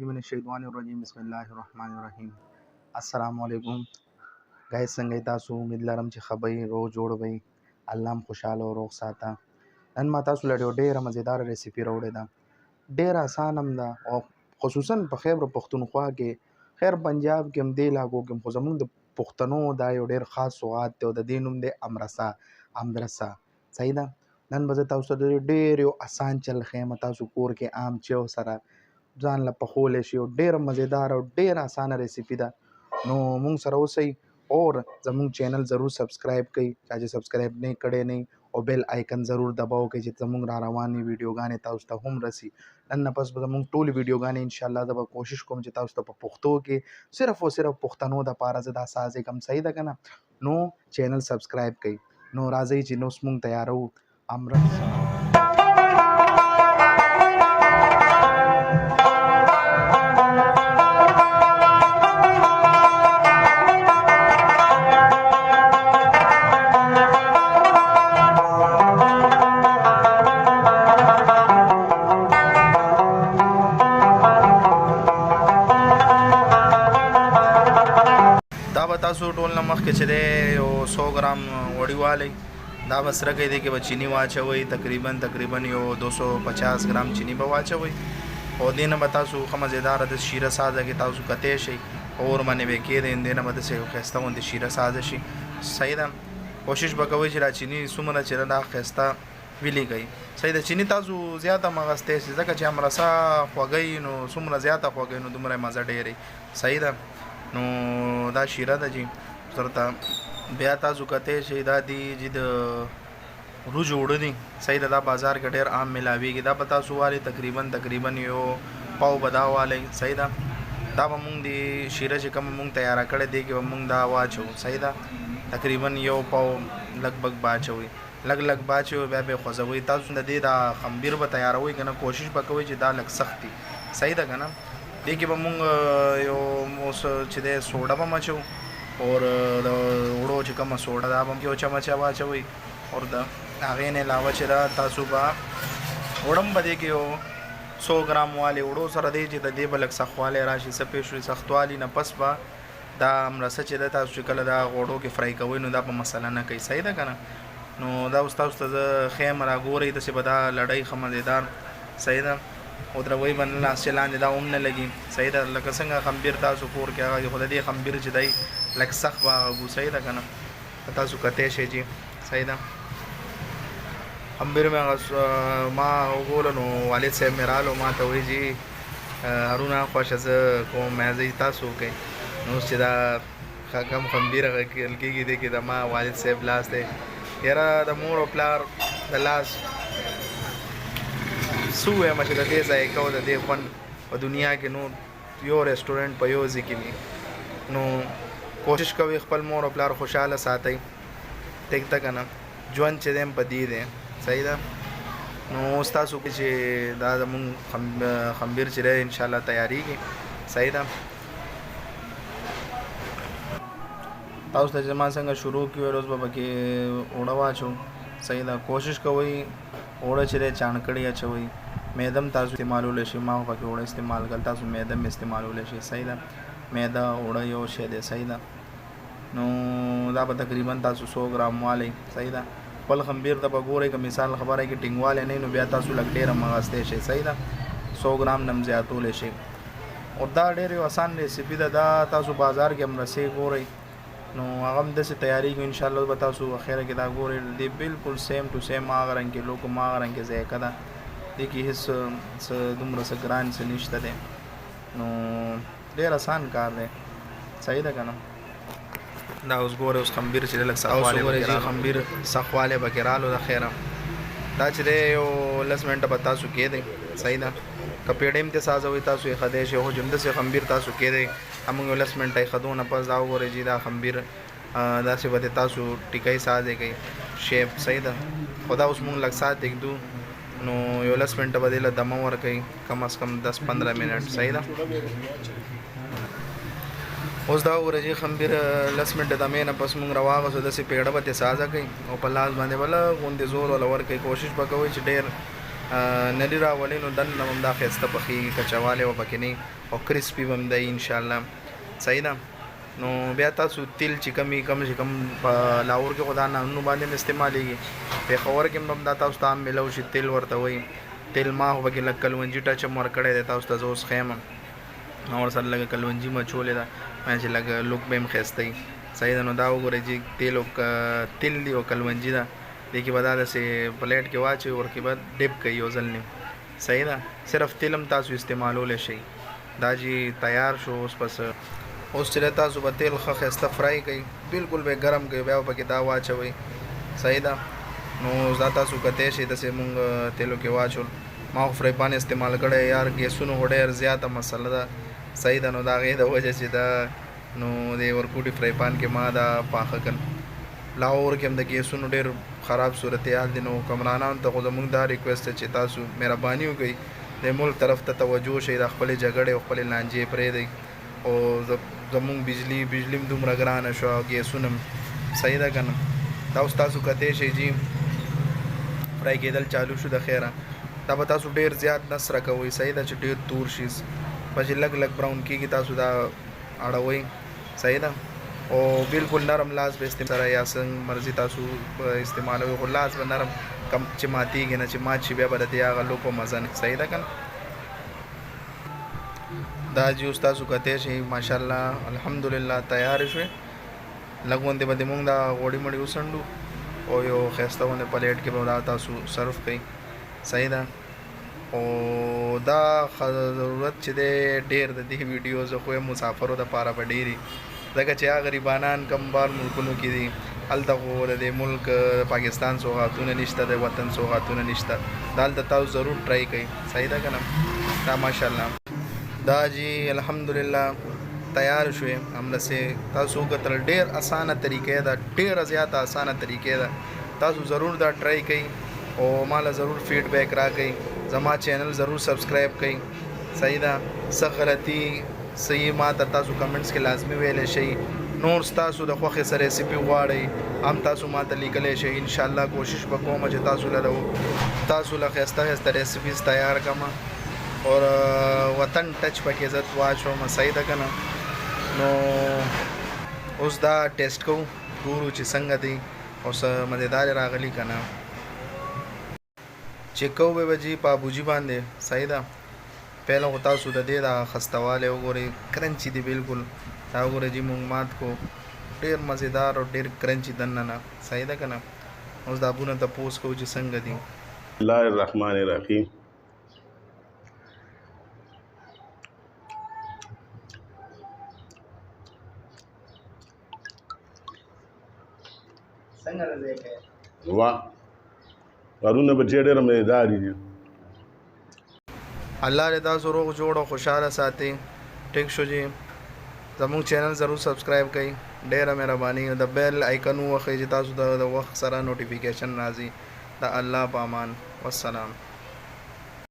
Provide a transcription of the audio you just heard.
من الشیطان الرجیم بسم الله الرحمن الرحیم. السلام علیکم گایز، څنګه تاسو؟ امید لرم چې خبرې روغ جوړ وي، الله هم خوشاله او روغ ساته. نن ما تاسو له ډېره مزیدار ریسیپي راوړې ده. ډېره اسان هم ده او خصوصا په خیبر پښتونخوا کې، خیر پنجاب کې هم، دې علاقو کې هم، خو زمونږ د پښتنو دا یو ډېر خاص سوغات دی او د دې نوم دی امرسا. صحیح ده. نن به زه تاسو ته ډېر یو اسان چل ښیم، تاسو کور کې عام چیو سره ځان له پخولی شي او ډېره مزیدار او ډېره اسانه ریسیپي ده. نو مونږ سره اوسئ اور زمونږ چینل ضرور سبسکرایب کړئ، چا چې سبسکرایب نه کړی نه او بیل آیکن ضرور دباو کړئ چې زمونږ را روانې ویډیوګانې تاسو ته هم رسي. نن نه پس به زمونږ ټولې ویډیوګانې انشاءالله زه به کوشش کوم چې تاسو ته په پښتو کې صرف او صرف پښتنو دپاره زه دا ساز کم. صحیح ده که نه؟ نو چینل سبسکرایب کړئ. نو راځئ چې نو مونږ تیارو امرسا. دا به تاسو ټول نه مخکې چې دی یو 100 ګرام وړي والی دا به سره کوي، دی کې به چینی واچوئ، تقریبا یو 250 ګرام چینی به واچوئ او دې نه به تاسو ښه مزیداره د شیره سازه کې تاسو کتی شئ، اور باندې به کېږدئ، دې نه به داسې یو ښایسته غوندې شیره سازه شي. صحیح ده. کوشش به کوئ چې دا چینی څومره چې دا ښایسته ویلې کوي. صحیح ده. چینی تاسو زیاته مه غستی شئ، ځکه چې امرسا خوږی نو څومره زیاته خوږی نو دومره یې مزه ډېرې. صحیح ده. نو دا شیره ده چې سرته بیا تاسو کتی شئ، دا دي چې د وریجو اوړه دي. صحیح ده. دا بازار کې ډېر عام ملاویږي. دا به تاسو والئ تقریبا یو پاو به دا والئ. صحیح ده. دا به مونږ د شیره چې کومه مونږ تیاره کړې دی کې به مونږ دا واچوو. صحیح ده. تقریبا یو پاو لږ بګ به اچوئ، لږ به اچوئ، بیا به یې خوځوئ. تاسو د دې دا خمبیر به تیاروئ که نه، کوشش به کوئ چې دا لږ سخت وي. صحیح ده که نه؟ دې کې به مونږ یو اوس چې دی سوډا به هم اچوو اور د وړو چې کومه سوډا دا به هم یو چمچه واچوئ اور د هغې نه علاوه چې دا تاسو به وړه هم به دې کې یو 100 ګرام والې وړو سره دی چې د دې به لږ سختوالی را شي. څه پوه شوئ؟ سختوالي نه پس به دا امرسه چې ده تاسو چې کله دا غوړو کې فری کوئ نو دا په مسله نه کوي. صحیح ده که نه؟ نو دا اوس تاسو ته زه ښیم را ګورئ، داسې به دا لړۍ ښه مزېدار. صحیح ده. ودروي به نه لاس چې لاندې دا هم نه لګي. صحیح ده. لکه څنګه خمبیر تاسو کور کې هغه خو د دې خمبیر چې دی لږ سخت به هغه ګو. صحیح ده که نه؟ تاسو کتی شئ چې. صحیح ده. خمبیر مې هغه ما وګوله نو والد صاحب مې رالو، ما ته وایي چې هرونه خوښه زه کوم، مې ځئ تاسو وکئ. نو اوس چې دا کم خمبیر هغه کیل کېږي دی کې د ما والد صاحب لاس دی. یاره د مور او پلار د لاس څه ووایم چې د دې ذایقه او د دې خوند په دنیا کې نور یو ریسټورنټ په یو ځای کې وي. نو کوشش کوئ خپل مور او پلار خوشحاله ساتئ. ټیک ده که نه؟ ژوند چې دی په دې دی. صحیح ده. نو اوس تاسو کې چې دا زمونږ خمبیر چې دی انشاءالله تیارېږي. صحیح ده. تاسو ته چې ما څنګه شروع کړي اوس به پکې اوړه واچو. صحیح ده. کوشش کوئ اوړه چې دی چاڼکړي اچوئ. میده هم تاسو استعمالولی شئ. ما خو پکې اوړه استعمال کړل، تاسو میده هم استعمالولی شئ. صحیح ده. میده اوړه یو شی دی. صحیح ده. نو دا به تقریبا تاسو 100 ګرام والی. صحیح ده. خپل خمبیر ته به ګورئ، که مثال خبره کې ټینګوالی نه وي نو بیا تاسو لږ ډېره هم اخیستی شئ. صحیح ده. 100 ګرام نه هم زیاتولی شئ. او دا ډېر یو اسان ریسیپي ده. دا تاسو بازار کې امرسې ګورئ نو هغه هم داسې تیارېږي انشاءالله. به تاسو اخره کې دا ګورئ دی بالکل سیم ټو سیم هغه رنګ کې لوکم هغه رنګ کې ذایقه ده. دې کې هېڅ څه دومره څه ګران څه نشته دی. نو ډېر اسان کار دی. صحیح ده که نه؟ دا اوس ګورئ اوس خمبیر چې دی لږ سختوالی پکې خمبیر سختوالی پکې رالو د خیره. دا چې دی یو 10 منټه به تاسو کېدئ. صحیح ده. که پیډۍ هم ترې سازوئ تاسو یې ښدی شئ، خو چې همداسې خمبیر تاسو کېدئ همونږ یو 10 منټه یې ښدو نه پس دا وګورئ چې دا خمبیر داسې به تاسو ټیکۍ سازې کوي شیپ. صحیح ده. خو دا اوس مونږ لږ سات ایږدو نو یو 10 منټه به دې له دمه ورکوئ، کم از کم 10-15 منټ. صحیح ده. اوس دا وګورئ چې خمبیر 10 منټه دمې نه پس مونږ راواغوځو، داسې پیړه به ترې سازه کوئ او په لاس باندې به لږ غوندې زور وله ورکوئ. کوشش به کوئ چې ډېر نلی راولئ نو دننه به هم دا ښایسته پخېږي کچوالی به پکې نه او کرسپي به هم دی انشاءالله. صحیح ده. نو بیا تاسو تیل چې کم چې کم په لاهور کې خو دا نانونو باندې هم استعمالیږي، پېښور کې هم دا تاسو ته عام میلو شي، تیل ورته وایي. تیل ما خو پکې لږ کلونجي ټچ هم ورکړی دی، تاسو ته زه اوس ښیم او ورسره لږه کلونجي مچولې ده چې لږ لوک به هم ښایسته وي. صحیح ده. نو دا وګورئ چې تیل دی او کلونجي ده، دې کې به دا داسې پلیټ کې واچوي، ورکې به ډپ کوي یو ځل نیم. صحیح ده. صرف تیل هم تاسو استعمالولی شئ. دا چې تیار شو اوس پس اوس چې تاسو به تیل ښه ښایسته فرای کوئ، بالکل به ګرم کوئ، بیا به پکې دا واچوئ. صحیح ده. نو دا تاسو کتی شئ داسې مونږ تیلو کې واچول. ما خو فری پان استعمال کړی یار، ګیسونو خو ډېر زیاته مسله ده. صحیح ده. نو د هغې د وجه چې دا نو د ورکوټي فری پان کې ما دا پاخه کړ. لاهور کې هم د ګیسونو ډېر خراب صورتحال دی. نو حکمرانانو ته خو زموږ دا ریکویسټ ده چې تاسو مهرباني وکړئ، د ملک طرف ته توجه شئ، د خپلې جګړې او خپلې لانجې پرېږدئ. او زموږ بجلی هم دومره ګرانه شوه او ګیسونه هم. صحیح ده که نه. دا اوس تاسو کتی شئ چې فرای کېدل چالو شو د خیره. دا به تاسو ډېر زیات نه سره کوئ. صحیح ده. چې ډېر تور شي، په چې لږ براون کېږي تاسو دا اړوئ. صحیح ده. او بالکل نرم لاس به استعمال یا څنګه مرضي تاسو استعمالوئ، خو لاس به نرم کم چې ماتېږي نه، چې مات شي بیا به د دې هغه لوک او مزه نه. صحیح ده که نه. دا چې اوس تاسو کتی شئ ماشاءالله الحمدلله تیارې شوې. لږ غوندې به د مونږ دا غوړي مړي وڅنډو او یو ښایسته غوندې پلیټ کې به دا تاسو سرف کړئ. صحیح ده. او دا ضرورت چې دی ډېر د دې ویډیو زه خو یم مسافرو دپاره به ډېرې، ځکه چې هغه غریبانان کم بار ملکونو کې دي، هلته خو د دې ملک پاکستان سوغاتونه نشته، د وطن سوغاتونه نشته. دا هلته تاسو ضرور ټرای کوئ. صحیح ده که نه. دا ماشاءالله دا جی الحمدلله تیار شوې. همداسې تاسو وکتل ډېر اسانه طریقې ده، ډېره زیاته اسانه طریقې ده. تاسو ضرور دا ټرای کوئ او ماله ضرور فیډبیک راکئ. زما چینل ضرور سبسکرایب کړئ. صحیح ده. څه غلطي صحیح ما ته تاسو کمنټس کې لازمي ویلی شئ. نور ستاسو د خوښې څه ریسیپي غواړئ هم تاسو ما ته لیکلی شئ. انشاءالله کوشش به کوم چې تاسو له ښایسته ښایسته ریسیپیز تیار کړم اور وطن ټچ پکې عزت واچوم. صحیح ده که نه. نو اوس دا ټیسټ کوو، ګورو چې څنګه دی او څه مزېدار راغلي که نه. چیک کوو به جي په ابوجي باندې. صحیح ده. پهله خو تاسو د دې دا خستوالی وګورئ، کرنچي دی بالکل. دا وګورئ جي مونږ مات کو، ډېر مزېدار او ډېر کرنچي دننه. صحیح ده که نه. اوس دا ابونه تپوس کوو چې څنګه دي. بسم الله الرحمن الرحیم. څنګه راځي که واہ کارونه به چې ډېر مزېدار دي. الله دې تاسو روغ جوړ او خوشحاله ساتي. ټیک شو جی. زموږ چینل ضرور سبسکرایب کړئ. ډېره مهرباني. د بیل آیکن ووهئ چې تاسو د وخت سره نوټیفیکیشن راځي. د الله په امان. والسلام.